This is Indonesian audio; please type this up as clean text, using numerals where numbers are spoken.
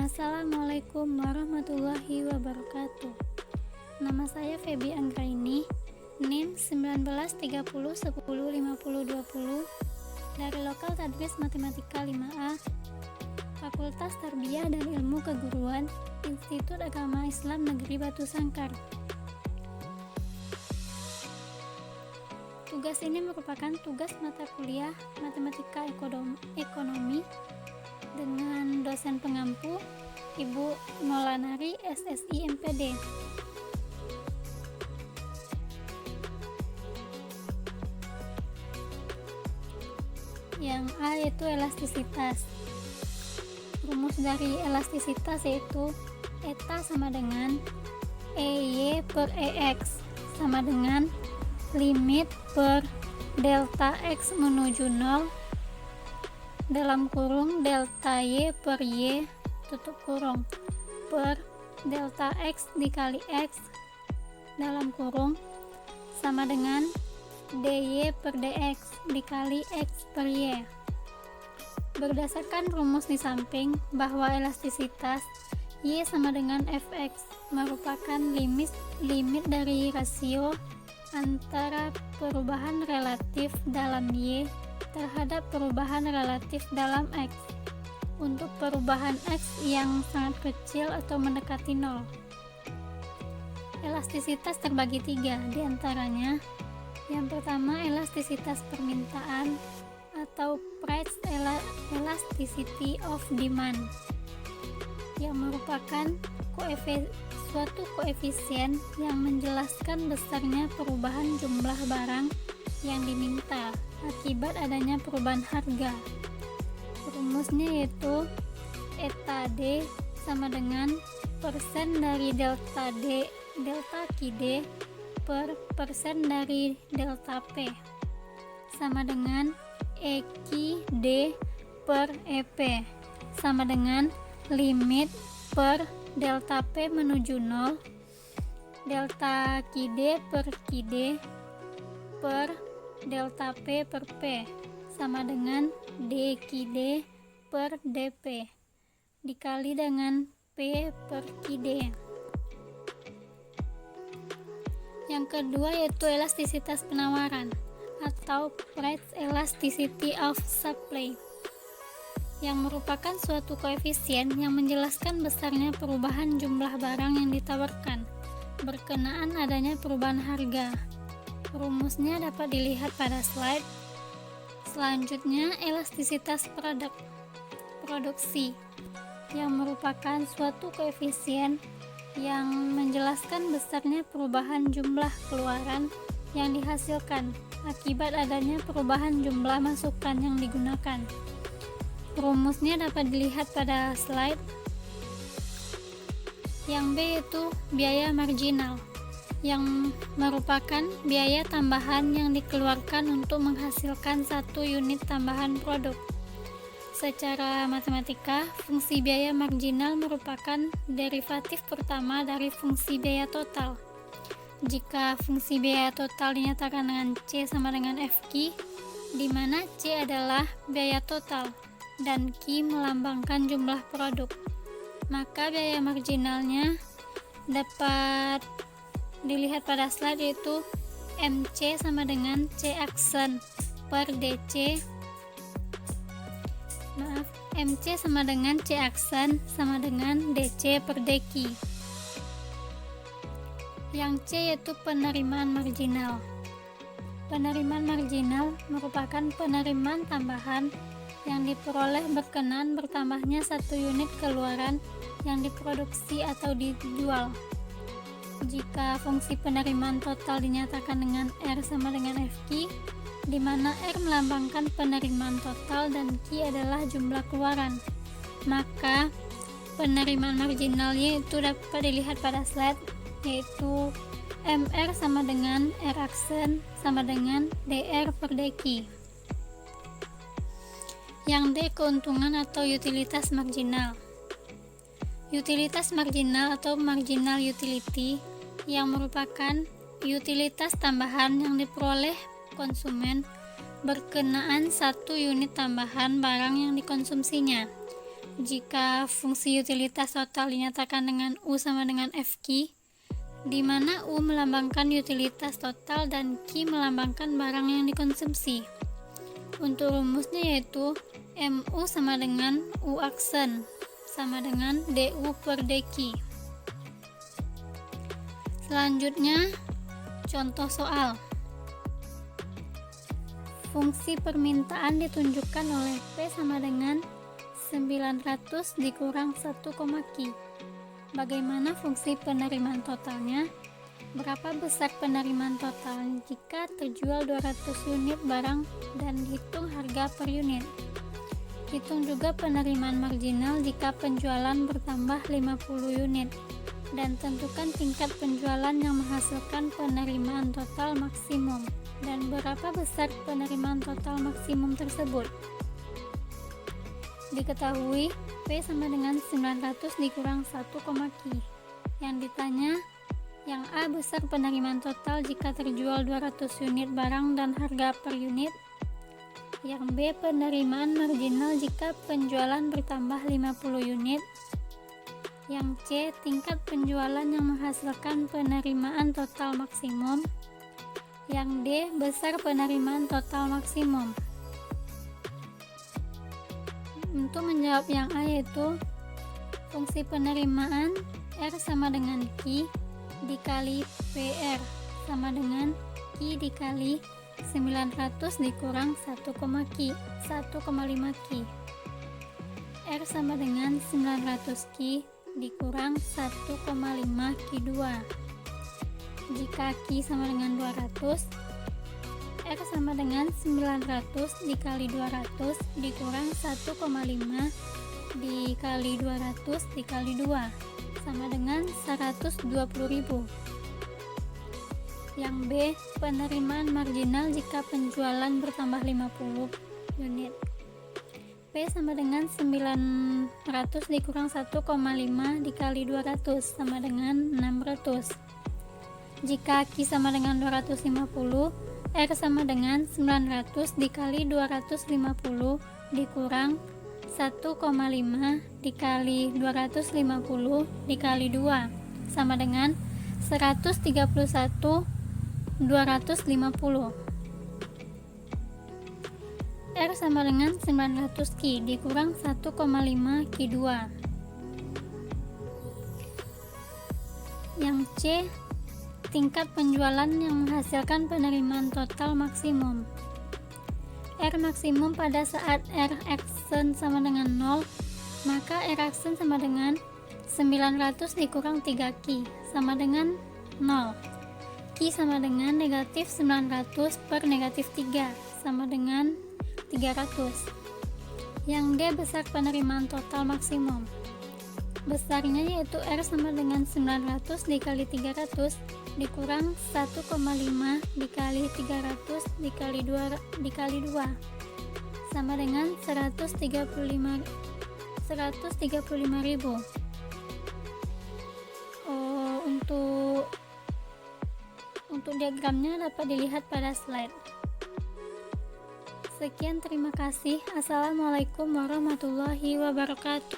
Assalamualaikum warahmatullahi wabarakatuh. Nama saya Feby Anggraini, NIM 1930105020 dari Lokal Tadris Matematika 5A, Fakultas Tarbiyah dan Ilmu Keguruan, Institut Agama Islam Negeri Batu Sangkar. Tugas ini merupakan tugas mata kuliah Matematika Ekonomi dengan dosen pengampu Ibu Maulanari SSI MPD. Yang A yaitu elastisitas. Rumus dari elastisitas yaitu eta sama dengan EY per EX sama dengan limit per delta X menuju 0 dalam kurung delta Y per Y tutup kurung per delta X dikali X dalam kurung sama dengan DY per DX dikali X per Y. Berdasarkan rumus di samping bahwa elastisitas Y sama dengan Fx merupakan limit dari rasio antara perubahan relatif dalam Y terhadap perubahan relatif dalam X untuk perubahan X yang sangat kecil atau mendekati 0. Elastisitas terbagi 3, diantaranya yang pertama elastisitas permintaan atau price elasticity of demand yang merupakan suatu koefisien yang menjelaskan besarnya perubahan jumlah barang yang diminta akibat adanya perubahan harga. Rumusnya yaitu eta D sama dengan persen dari delta Q D per persen dari delta P sama dengan EQ D per EP sama dengan limit per delta P menuju 0 delta Q D per Q D per delta P per P sama dengan dQD per dP dikali dengan P per QD. Yang kedua yaitu elastisitas penawaran atau price elasticity of supply yang merupakan suatu koefisien yang menjelaskan besarnya perubahan jumlah barang yang ditawarkan berkenaan adanya perubahan harga. Rumusnya dapat dilihat pada slide. Selanjutnya, elastisitas produksi yang merupakan suatu koefisien yang menjelaskan besarnya perubahan jumlah keluaran yang dihasilkan akibat adanya perubahan jumlah masukan yang digunakan. Rumusnya dapat dilihat pada slide. Yang B yaitu biaya marginal yang merupakan biaya tambahan yang dikeluarkan untuk menghasilkan satu unit tambahan produk. Secara matematika, fungsi biaya marginal merupakan derivatif pertama dari fungsi biaya total. Jika fungsi biaya total dinyatakan dengan C sama dengan FQ, di mana C adalah biaya total dan Q melambangkan jumlah produk, maka biaya marginalnya dapat dilihat pada slide yaitu MC sama dengan C aksen per DC MC sama dengan C aksen sama dengan DC per DQ. Yang C yaitu penerimaan marginal. Penerimaan marginal merupakan penerimaan tambahan yang diperoleh berkenaan bertambahnya satu unit keluaran yang diproduksi atau dijual. Jika fungsi penerimaan total dinyatakan dengan R sama dengan FQ, di mana R melambangkan penerimaan total dan Q adalah jumlah keluaran, maka penerimaan marginalnya itu dapat dilihat pada slide, yaitu MR sama dengan R aksen sama dengan DR per DQ. Yang D, keuntungan atau utilitas marginal. Utilitas marginal atau marginal utility yang merupakan utilitas tambahan yang diperoleh konsumen berkenaan satu unit tambahan barang yang dikonsumsinya. jika fungsi utilitas total dinyatakan dengan U sama dengan FQ, di mana U melambangkan utilitas total dan Q melambangkan barang yang dikonsumsi. Untuk rumusnya yaitu MU sama dengan U aksen sama dengan DU per DQ. Selanjutnya, contoh soal. Fungsi permintaan ditunjukkan oleh P sama dengan 900 dikurang 1, Q. Bagaimana fungsi penerimaan totalnya? Berapa besar penerimaan total jika terjual 200 unit barang dan dihitung harga per unit? Hitung juga penerimaan marginal jika penjualan bertambah 50 unit dan tentukan tingkat penjualan yang menghasilkan penerimaan total maksimum dan berapa besar penerimaan total maksimum tersebut. Diketahui P sama dengan 900 dikurang 1, Q. Yang ditanya, yang A besar penerimaan total jika terjual 200 unit barang dan harga per unit. Yang B penerimaan marginal jika penjualan bertambah 50 unit. Yang C tingkat penjualan yang menghasilkan penerimaan total maksimum. Yang D besar penerimaan total maksimum. Untuk menjawab yang A yaitu fungsi penerimaan R sama dengan Q dikali PR sama dengan Q dikali 900 dikurang 1, Q, 1,5 Q. R sama dengan 900 Q dikurang 1,5 Q2. Jika Q sama dengan 200, R sama dengan 900 dikali 200 dikurang 1,5 dikali 200 dikali 2 sama dengan 120.000. Yang B penerimaan marginal jika penjualan bertambah 50 unit. P sama dengan 900 dikurang 1,5 dikali 200 sama dengan 600. Jika Q sama dengan 250, R sama dengan 900 dikali 250 dikurang 1,5 dikali 250 dikali 2 sama dengan 131.250. R sama dengan 900 Q dikurang 1,5 Q2. Yang C tingkat penjualan yang menghasilkan penerimaan total maksimum. R maksimum pada saat R aksen sama dengan 0, maka R aksen sama dengan 900 dikurang 3Q sama dengan 0. Q sama dengan negatif 900 per negatif 3 sama dengan 300. Yang D besar penerimaan total maksimum. Besarnya yaitu R sama dengan 900 dikali 300 dikurang 1,5 dikali 300 dikali 2 sama dengan 135.000. Untuk diagramnya dapat dilihat pada slide. Sekian, terima kasih. Assalamualaikum warahmatullahi wabarakatuh.